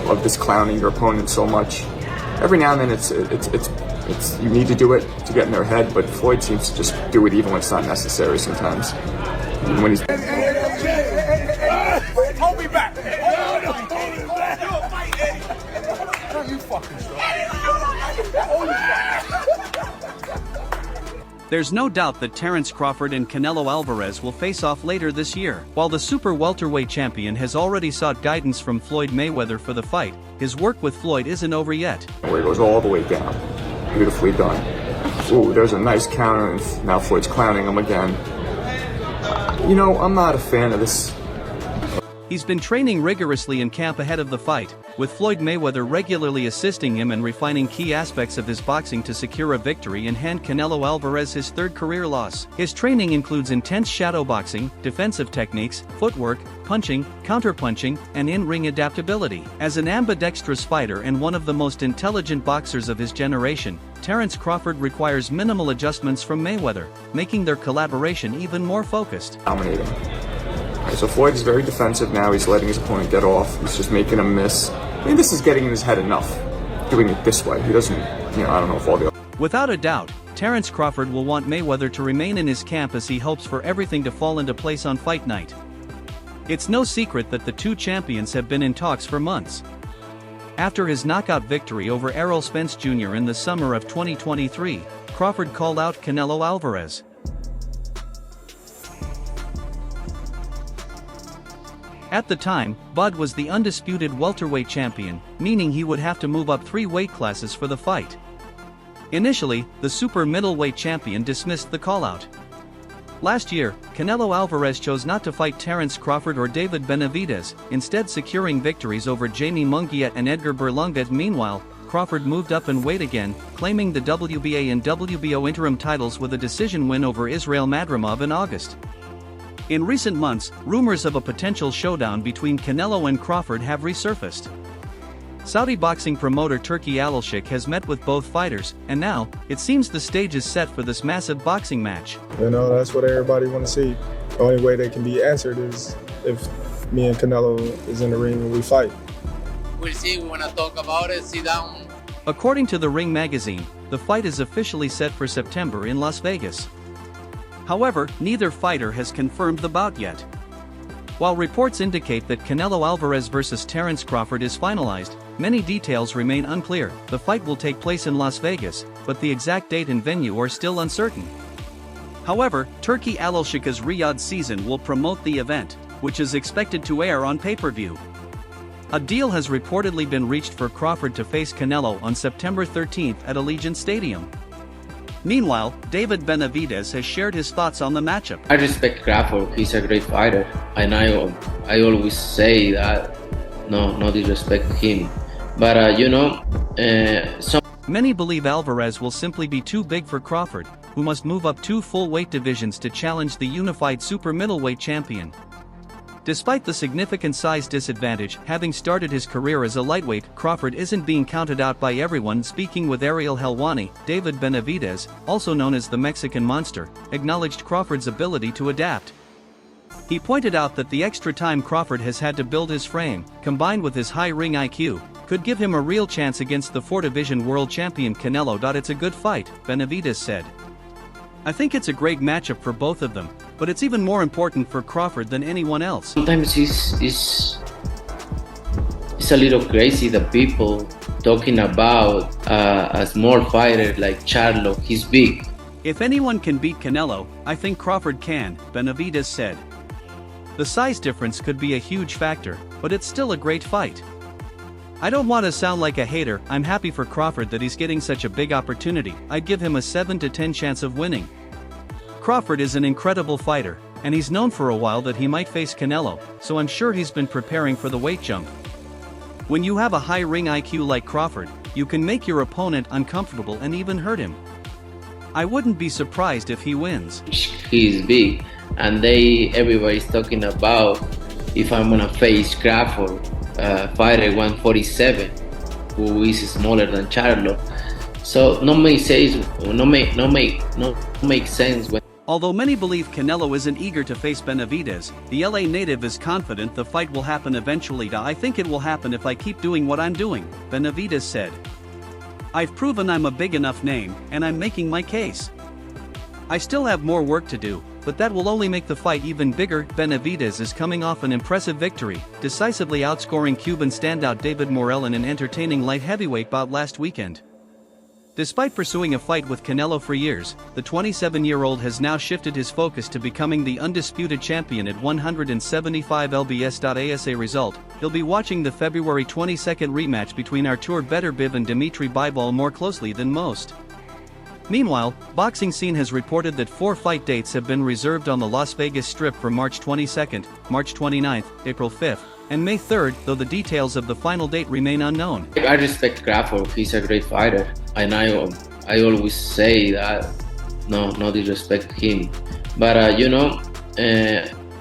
of this clowning your opponent so much. Every now and then it's you need to do it to get in their head, but Floyd seems to just do it even when it's not necessary sometimes. Even when he's hold me back. You fucking There's no doubt that Terence Crawford and Canelo Alvarez will face off later this year. While the super welterweight champion has already sought guidance from Floyd Mayweather for the fight, his work with Floyd isn't over yet. Where it goes all the way down. Beautifully done. Ooh, there's a nice counter, and now Floyd's clowning him again. You know, I'm not a fan of this. He's been training rigorously in camp ahead of the fight, with Floyd Mayweather regularly assisting him and refining key aspects of his boxing to secure a victory and hand Canelo Alvarez his third career loss. His training includes intense shadow boxing, defensive techniques, footwork, punching, counterpunching, and in-ring adaptability. As an ambidextrous fighter and one of the most intelligent boxers of his generation, Terence Crawford requires minimal adjustments from Mayweather, making their collaboration even more focused. Dominating. So Floyd is very defensive now. He's letting his opponent get off. He's just making him miss. I mean, this is getting in his head enough, doing it this way. He doesn't, I don't know if all the... Without a doubt, Terence Crawford will want Mayweather to remain in his camp as he hopes for everything to fall into place on fight night. It's no secret that the two champions have been in talks for months. After his knockout victory over Errol Spence Jr. in the summer of 2023, Crawford called out Canelo Alvarez. At the time, Bud was the undisputed welterweight champion, meaning he would have to move up 3 weight classes for the fight. Initially, the super middleweight champion dismissed the call-out. Last year, Canelo Alvarez chose not to fight Terence Crawford or David Benavidez, instead securing victories over Jamie Munguia and Edgar Berlanga. Meanwhile, Crawford moved up in weight again, claiming the WBA and WBO interim titles with a decision win over Israel Madrimov in August. In recent months, rumors of a potential showdown between Canelo and Crawford have resurfaced. Saudi boxing promoter Turki Al-Sheikh has met with both fighters, and now, it seems the stage is set for this massive boxing match. That's what everybody wants to see. The only way they can be answered is if me and Canelo is in the ring and we fight. We'll see, we want to talk about it, sit down. According to the Ring magazine, the fight is officially set for September in Las Vegas. However, neither fighter has confirmed the bout yet. While reports indicate that Canelo Alvarez vs. Terence Crawford is finalized, many details remain unclear. The fight will take place in Las Vegas, but the exact date and venue are still uncertain. However, Turki Al-Sheikh's Riyadh season will promote the event, which is expected to air on pay-per-view. A deal has reportedly been reached for Crawford to face Canelo on September 13th at Allegiant Stadium. Meanwhile, David Benavidez has shared his thoughts on the matchup. I respect Crawford, he's a great fighter, and I always say that, no disrespect to him. But many believe Alvarez will simply be too big for Crawford, who must move up 2 full weight divisions to challenge the unified super middleweight champion. Despite the significant size disadvantage, having started his career as a lightweight, Crawford isn't being counted out by everyone. Speaking with Ariel Helwani, David Benavidez, also known as the Mexican Monster, acknowledged Crawford's ability to adapt. He pointed out that the extra time Crawford has had to build his frame, combined with his high ring IQ, could give him a real chance against the 4-division world champion Canelo. It's a good fight, Benavidez said. I think it's a great matchup for both of them, but it's even more important for Crawford than anyone else. Sometimes it's a little crazy that people talking about a small fighter like Charlo. He's big. If anyone can beat Canelo, I think Crawford can, Benavidez said. The size difference could be a huge factor, but it's still a great fight. I don't want to sound like a hater. I'm happy for Crawford that he's getting such a big opportunity. I'd give him a 7 to 10 chance of winning. Crawford is an incredible fighter, and he's known for a while that he might face Canelo, so I'm sure he's been preparing for the weight jump. When you have a high ring IQ like Crawford, you can make your opponent uncomfortable and even hurt him. I wouldn't be surprised if he wins. He's big, and everybody's talking about if I'm gonna face Crawford, fighter 147, who is smaller than Charlo. So no make sense when Although many believe Canelo isn't eager to face Benavidez, the LA native is confident the fight will happen eventually. I think it will happen if I keep doing what I'm doing, Benavidez said. I've proven I'm a big enough name, and I'm making my case. I still have more work to do, but that will only make the fight even bigger. Benavidez is coming off an impressive victory, decisively outscoring Cuban standout David Morel in an entertaining light heavyweight bout last weekend. Despite pursuing a fight with Canelo for years, the 27-year-old has now shifted his focus to becoming the undisputed champion at 175 lbs. As a result, he'll be watching the February 22nd rematch between Artur Beterbiev and Dimitri Bivol more closely than most. Meanwhile, Boxing Scene has reported that 4 fight dates have been reserved on the Las Vegas Strip for March 22nd, March 29th, April 5th, and May 3rd, though the details of the final date remain unknown. I respect Crawford. He's a great fighter, and I always say that. No disrespect to him, but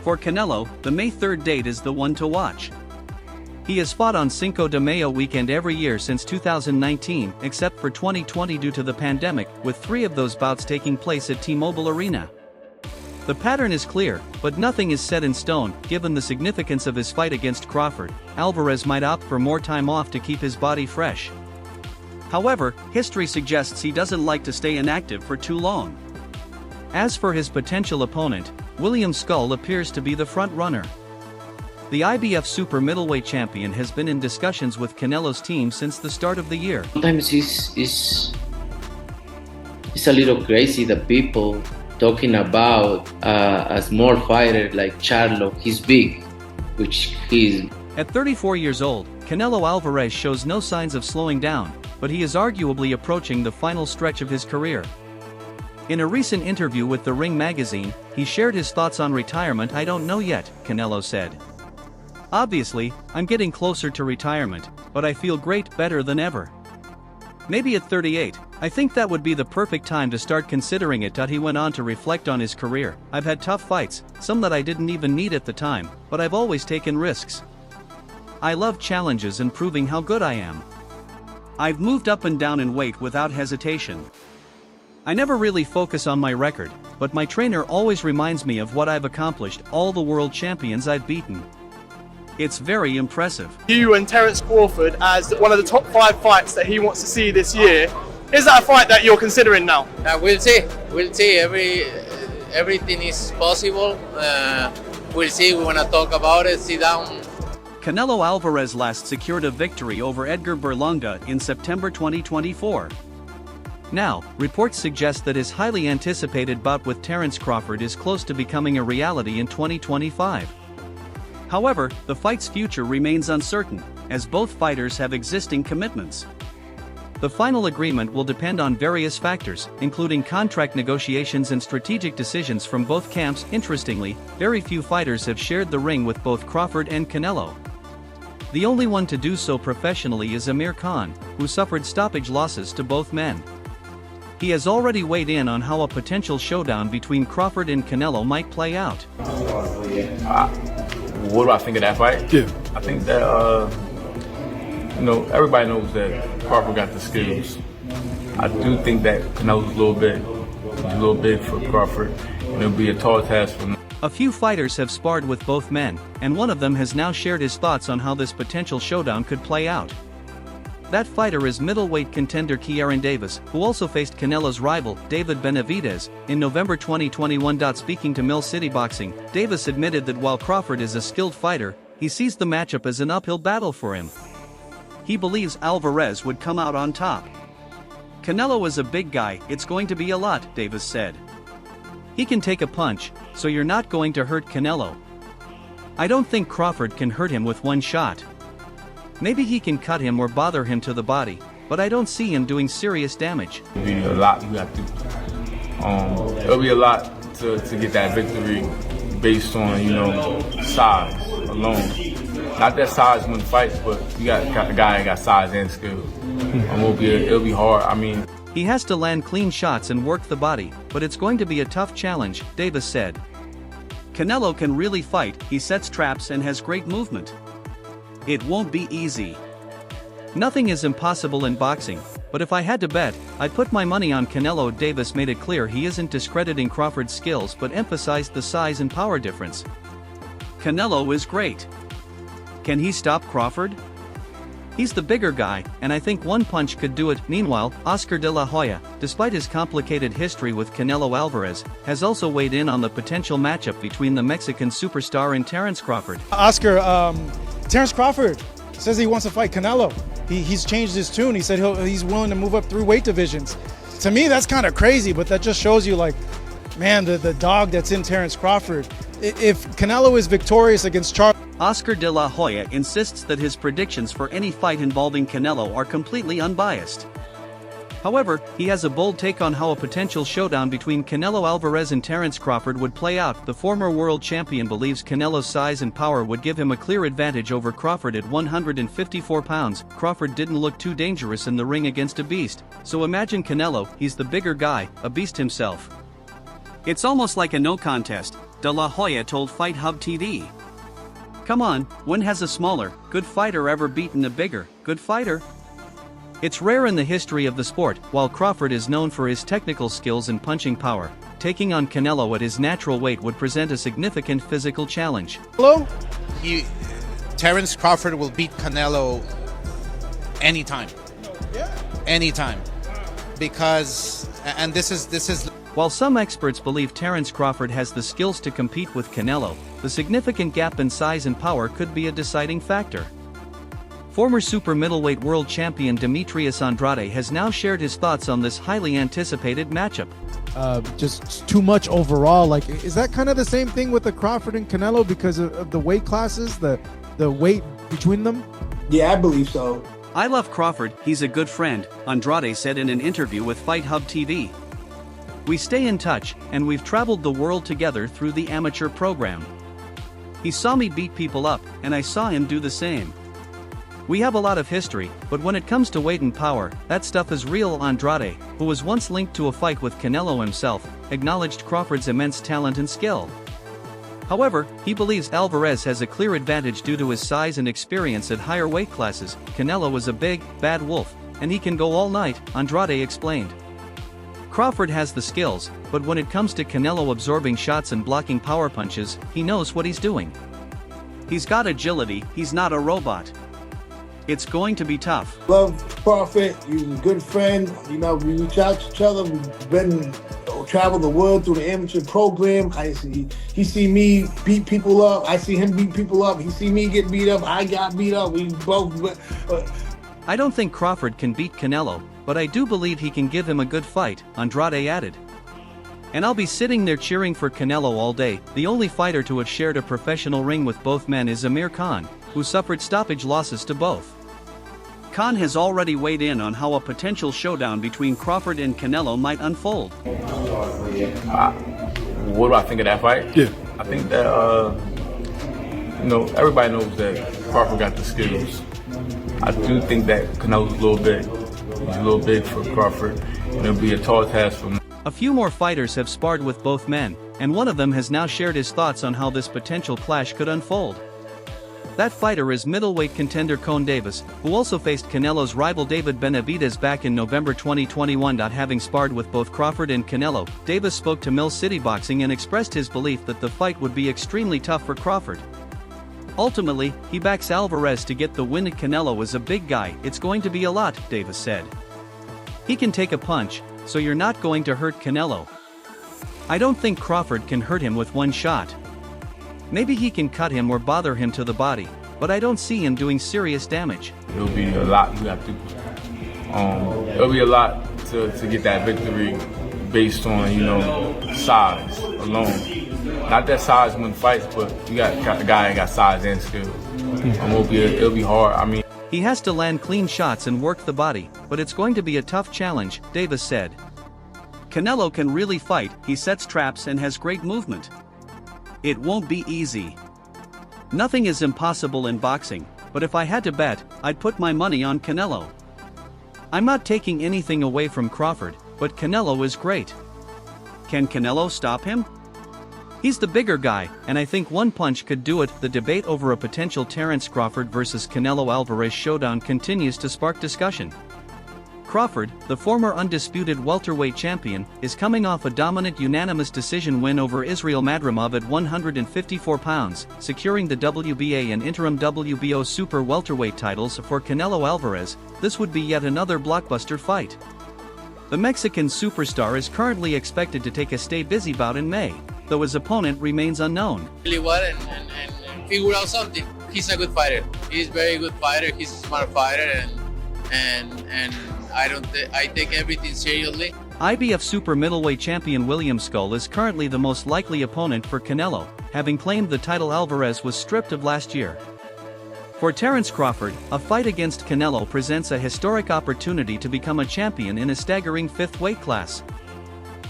For Canelo, the May 3rd date is the one to watch. He has fought on Cinco de Mayo weekend every year since 2019, except for 2020 due to the pandemic, with 3 of those bouts taking place at T-Mobile Arena. The pattern is clear, but nothing is set in stone. Given the significance of his fight against Crawford, Alvarez might opt for more time off to keep his body fresh. However, history suggests he doesn't like to stay inactive for too long. As for his potential opponent, William Skull appears to be the front-runner. The IBF super middleweight champion has been in discussions with Canelo's team since the start of the year. Sometimes it's a little crazy that people talking about a small fighter like Charlo. He's big, which he's. At 34 years old, Canelo Alvarez shows no signs of slowing down, but he is arguably approaching the final stretch of his career. In a recent interview with The Ring magazine, he shared his thoughts on retirement. "I don't know yet," Canelo said. "Obviously, I'm getting closer to retirement, but I feel great, better than ever. Maybe at 38, I think that would be the perfect time to start considering it." He went on to reflect on his career. "I've had tough fights, some that I didn't even need at the time, but I've always taken risks. I love challenges and proving how good I am. I've moved up and down in weight without hesitation. I never really focus on my record, but my trainer always reminds me of what I've accomplished, all the world champions I've beaten. It's very impressive." You and Terence Crawford as one of the top 5 fights that he wants to see this year. Is that a fight that you're considering now? We'll see. We'll see. Everything is possible. We'll see. We want to talk about it. Sit down. Canelo Alvarez last secured a victory over Edgar Berlanga in September 2024. Now, reports suggest that his highly anticipated bout with Terence Crawford is close to becoming a reality in 2025. However, the fight's future remains uncertain, as both fighters have existing commitments. The final agreement will depend on various factors, including contract negotiations and strategic decisions from both camps. Interestingly, very few fighters have shared the ring with both Crawford and Canelo. The only one to do so professionally is Amir Khan, who suffered stoppage losses to both men. He has already weighed in on how a potential showdown between Crawford and Canelo might play out. What do I think of that fight? Yeah. I think that, everybody knows that Crawford got the skills. I do think that Canelo's a little big for Crawford, and it'll be a tall task for him. A few fighters have sparred with both men, and one of them has now shared his thoughts on how this potential showdown could play out. That fighter is middleweight contender Kieran Davis, who also faced Canelo's rival, David Benavidez, in November 2021. Speaking to Mill City Boxing, Davis admitted that while Crawford is a skilled fighter, he sees the matchup as an uphill battle for him. He believes Alvarez would come out on top. "Canelo is a big guy, it's going to be a lot," Davis said. "He can take a punch, so you're not going to hurt Canelo. I don't think Crawford can hurt him with one shot. Maybe he can cut him or bother him to the body, but I don't see him doing serious damage." It'll be a lot you have to. It'll be a lot to get that victory based on size alone. Not that size wins fights, but you got a guy that got size and skill. It'll be hard. He has to land clean shots and work the body, but it's going to be a tough challenge, Davis said. Canelo can really fight, he sets traps and has great movement. It won't be easy. Nothing is impossible in boxing, but if I had to bet, I'd put my money on Canelo. Davis made it clear he isn't discrediting Crawford's skills but emphasized the size and power difference. Canelo is great. Can he stop Crawford? He's the bigger guy, and I think one punch could do it. Meanwhile, Oscar de la Hoya, despite his complicated history with Canelo Alvarez, has also weighed in on the potential matchup between the Mexican superstar and Terence Crawford. Oscar, Terence Crawford says he wants to fight Canelo. He's changed his tune. He said he's willing to move up 3 weight divisions. To me, that's kind of crazy, but that just shows you, like, man, the dog that's in Terence Crawford. If Canelo is victorious against Charles, Oscar de la Hoya insists that his predictions for any fight involving Canelo are completely unbiased. However, he has a bold take on how a potential showdown between Canelo Alvarez and Terence Crawford would play out. The former world champion believes Canelo's size and power would give him a clear advantage over Crawford at 154 pounds. Crawford didn't look too dangerous in the ring against a beast, so imagine Canelo, he's the bigger guy, a beast himself. It's almost like a no contest, De La Hoya told Fight Hub TV. Come on, when has a smaller, good fighter ever beaten a bigger, good fighter? It's rare in the history of the sport. While Crawford is known for his technical skills and punching power, taking on Canelo at his natural weight would present a significant physical challenge. Terence Crawford will beat Canelo anytime. Anytime. Because, and this is While some experts believe Terence Crawford has the skills to compete with Canelo, the significant gap in size and power could be a deciding factor. Former super middleweight world champion Demetrius Andrade has now shared his thoughts on this highly anticipated matchup. Just too much overall. Like, is that kind of the same thing with the Crawford and Canelo because of the weight classes, the weight between them? Yeah, I believe so. I love Crawford, he's a good friend, Andrade said in an interview with Fight Hub TV. We stay in touch, and we've traveled the world together through the amateur program. He saw me beat people up, and I saw him do the same. We have a lot of history, but when it comes to weight and power, that stuff is real. Andrade, who was once linked to a fight with Canelo himself, acknowledged Crawford's immense talent and skill. However, he believes Alvarez has a clear advantage due to his size and experience at higher weight classes. Canelo is a big, bad wolf, and he can go all night, Andrade explained. Crawford has the skills, but when it comes to Canelo absorbing shots and blocking power punches, he knows what he's doing. He's got agility, he's not a robot. It's going to be tough. Love Crawford, he's a good friend. You know, we reach out to each other. We've traveled the world through the amateur program. He see me beat people up. I see him beat people up. He see me get beat up. I got beat up. We both. I don't think Crawford can beat Canelo, but I do believe he can give him a good fight, Andrade added. And I'll be sitting there cheering for Canelo all day. The only fighter to have shared a professional ring with both men is Amir Khan, who suffered stoppage losses to both. Khan has already weighed in on how a potential showdown between Crawford and Canelo might unfold. What do I think of that fight? Yeah. I think that, everybody knows that Crawford got the skills. I do think that Canelo's a little big. He's a little big for Crawford, and it'll be a tall task for him. A few more fighters have sparred with both men, and one of them has now shared his thoughts on how this potential clash could unfold. That fighter is middleweight contender Cone Davis, who also faced Canelo's rival David Benavidez back in November 2021. Having sparred with both Crawford and Canelo, Davis spoke to Mill City Boxing and expressed his belief that the fight would be extremely tough for Crawford. Ultimately, he backs Alvarez to get the win. Canelo is a big guy, it's going to be a lot, Davis said. He can take a punch, so you're not going to hurt Canelo. I don't think Crawford can hurt him with one shot. Maybe he can cut him or bother him to the body, but I don't see him doing serious damage. It'll be a lot you have to. It'll be a lot to get that victory based on size alone. Not that size wins fights, but you got a guy that got size and skill. It'll be hard. He has to land clean shots and work the body, but it's going to be a tough challenge, Davis said. Canelo can really fight, he sets traps and has great movement. It won't be easy. Nothing is impossible in boxing, but if I had to bet, I'd put my money on Canelo. I'm not taking anything away from Crawford, but Canelo is great. Can Canelo stop him? He's the bigger guy, and I think one punch could do it. The debate over a potential Terence Crawford versus Canelo Alvarez showdown continues to spark discussion. Crawford, the former undisputed welterweight champion, is coming off a dominant unanimous decision win over Israel Madrimov at 154 pounds, securing the WBA and interim WBO super welterweight titles for Canelo Alvarez. This would be yet another blockbuster fight. The Mexican superstar is currently expected to take a stay-busy bout in May, though his opponent remains unknown. Really well and figure out something. He's a good fighter. He's a very good fighter. He's a smart fighter, and I take everything seriously. IBF super middleweight champion William Skull is currently the most likely opponent for Canelo, having claimed the title Alvarez was stripped of last year. For Terence Crawford, a fight against Canelo presents a historic opportunity to become a champion in a staggering 5th weight class.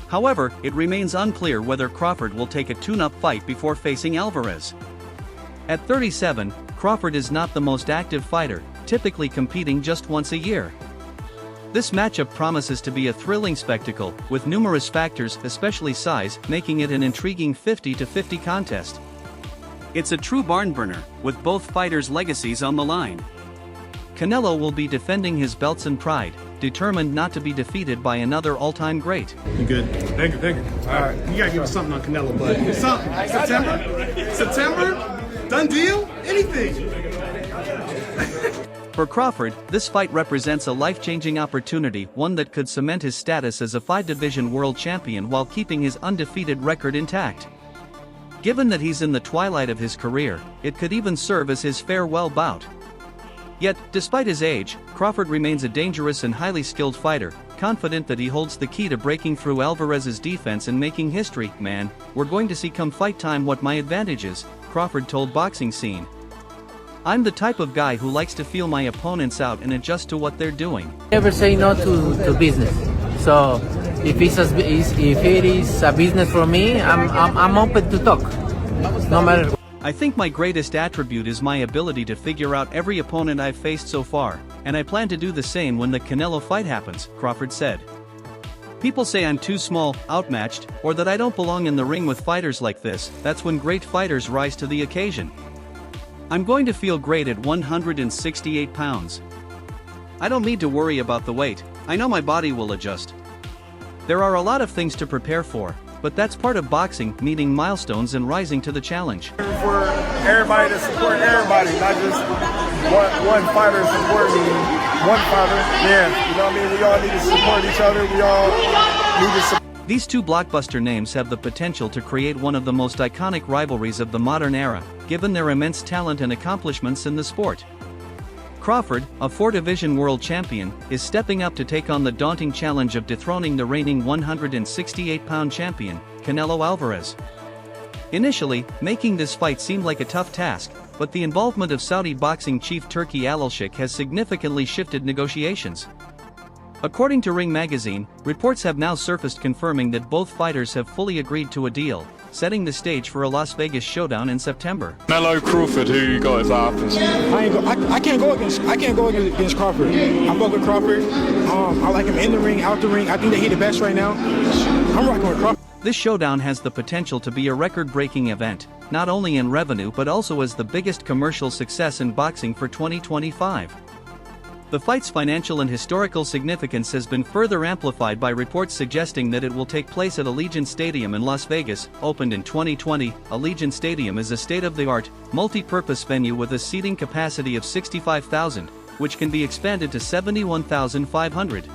However, it remains unclear whether Crawford will take a tune-up fight before facing Alvarez. At 37, Crawford is not the most active fighter, typically competing just once a year. This matchup promises to be a thrilling spectacle, with numerous factors, especially size, making it an intriguing 50-50 contest. It's a true barn-burner, with both fighters' legacies on the line. Canelo will be defending his belts and pride, determined not to be defeated by another all-time great. You good? Thank you. All right, you gotta give us something on Canelo, bud. Something. September? Done deal? Anything. For Crawford, this fight represents a life-changing opportunity, one that could cement his status as a 5-division world champion while keeping his undefeated record intact. Given that he's in the twilight of his career, it could even serve as his farewell bout. Yet, despite his age, Crawford remains a dangerous and highly skilled fighter, confident that he holds the key to breaking through Alvarez's defense and making history. "Man, we're going to see come fight time what my advantage is," Crawford told Boxing Scene. "I'm the type of guy who likes to feel my opponents out and adjust to what they're doing. Never say no to business. So if it is a business for me, I'm open to talk, no matter what. I think my greatest attribute is my ability to figure out every opponent I've faced so far, and I plan to do the same when the Canelo fight happens," Crawford said. "People say I'm too small, outmatched, or that I don't belong in the ring with fighters like this. That's when great fighters rise to the occasion. I'm going to feel great at 168 pounds. I don't need to worry about the weight. I know my body will adjust. There are a lot of things to prepare for, but that's part of boxing, meeting milestones and rising to the challenge." For everybody to support everybody, not just one fighter supporting one fighter. Yeah, you know what I mean? We all need to support each other. We all need to support. These two blockbuster names have the potential to create one of the most iconic rivalries of the modern era, given their immense talent and accomplishments in the sport. Crawford, a 4-division world champion, is stepping up to take on the daunting challenge of dethroning the reigning 168-pound champion, Canelo Alvarez. Initially, making this fight seemed like a tough task, but the involvement of Saudi boxing chief Turki Al-Sheikh has significantly shifted negotiations. According to Ring magazine, reports have now surfaced confirming that both fighters have fully agreed to a deal, setting the stage for a Las Vegas showdown in September. Canelo Crawford, who you got if that happens? I can't go against Crawford. I'm going with Crawford. I like him in the ring, out the ring. I think that he's the best right now. I'm rocking with Crawford. This showdown has the potential to be a record-breaking event, not only in revenue but also as the biggest commercial success in boxing for 2025. The fight's financial and historical significance has been further amplified by reports suggesting that it will take place at Allegiant Stadium in Las Vegas. Opened in 2020, Allegiant Stadium is a state-of-the-art, multi-purpose venue with a seating capacity of 65,000, which can be expanded to 71,500.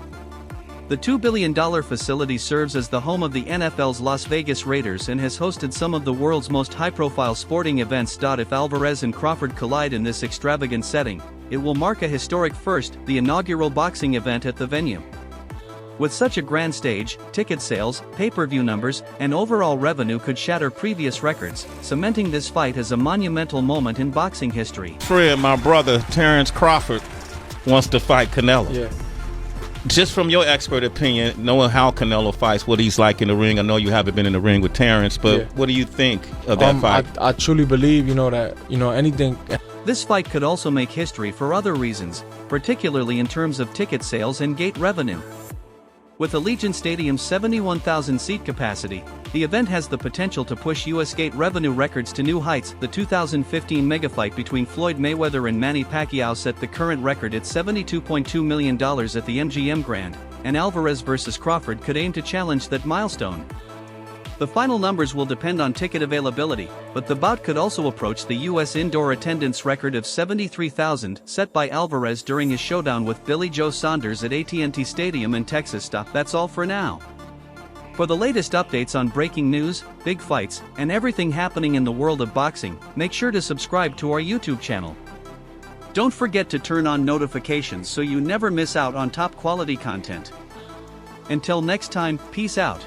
The $2 billion facility serves as the home of the NFL's Las Vegas Raiders and has hosted some of the world's most high-profile sporting events. If Alvarez and Crawford collide in this extravagant setting, it will mark a historic first, the inaugural boxing event at the venue. With such a grand stage, ticket sales, pay-per-view numbers, and overall revenue could shatter previous records, cementing this fight as a monumental moment in boxing history. Fred, my brother, Terence Crawford, wants to fight Canelo. Yeah. Just from your expert opinion, knowing how Canelo fights, what he's like in the ring, I know you haven't been in the ring with Terence, but what do you think of that fight? I truly believe, that, anything. This fight could also make history for other reasons, particularly in terms of ticket sales and gate revenue. With Allegiant Stadium's 71,000 seat capacity, the event has the potential to push US gate revenue records to new heights. The 2015 megafight between Floyd Mayweather and Manny Pacquiao set the current record at $72.2 million at the MGM Grand, and Alvarez vs. Crawford could aim to challenge that milestone. The final numbers will depend on ticket availability, but the bout could also approach the US indoor attendance record of 73,000 set by Alvarez during his showdown with Billy Joe Saunders at AT&T Stadium in Texas. That's all for now. For the latest updates on breaking news, big fights, and everything happening in the world of boxing, make sure to subscribe to our YouTube channel. Don't forget to turn on notifications so you never miss out on top quality content. Until next time, peace out.